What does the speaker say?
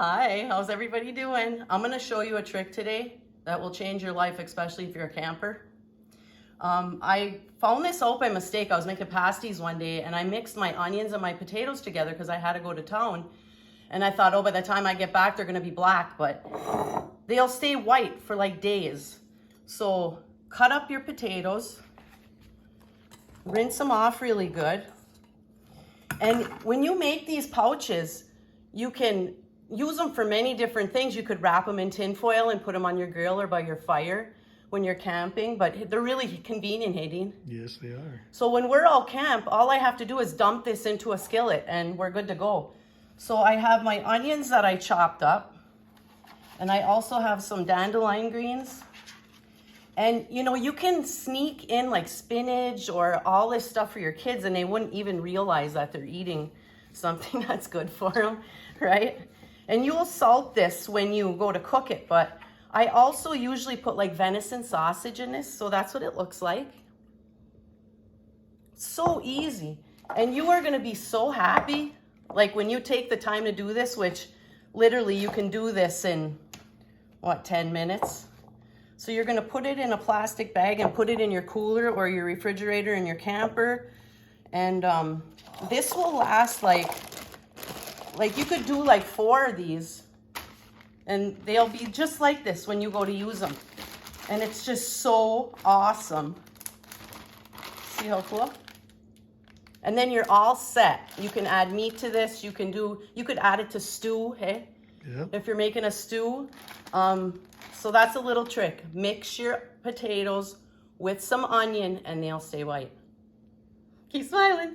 Hi, how's everybody doing? I'm gonna show you a trick today that will change your life, especially if you're a camper. I found this out by mistake. I was making pasties one day and I mixed my onions and my potatoes together because I had to go to town. And I thought, oh, by the time I get back, they're gonna be black, but they'll stay white for like days. So cut up your potatoes, rinse them off really good. And when you make these pouches, you can use them for many different things. You could wrap them in tin foil and put them on your grill or by your fire when you're camping, but they're really convenient, Hayden. Yes, they are. So when we're all camp, all I have to do is dump this into a skillet and we're good to go. So I have my onions that I chopped up, and I also have some dandelion greens. And you know, you can sneak in like spinach or all this stuff for your kids and they wouldn't even realize that they're eating something that's good for them, right? And you'll salt this when you go to cook it, but I also usually put like venison sausage in this, so that's what it looks like. So easy. And you are gonna be so happy, like when you take the time to do this, which literally you can do this in, what, 10 minutes? So you're gonna put it in a plastic bag and put it in your cooler or your refrigerator in your camper. And this will last like you could do like 4 of these and they'll be just like this when you go to use them. And it's just so awesome. See how cool? And then you're all set. You can add meat to this. You could add it to stew, hey? Yeah. If you're making a stew. So that's a little trick. Mix your potatoes with some onion and they'll stay white. Keep smiling.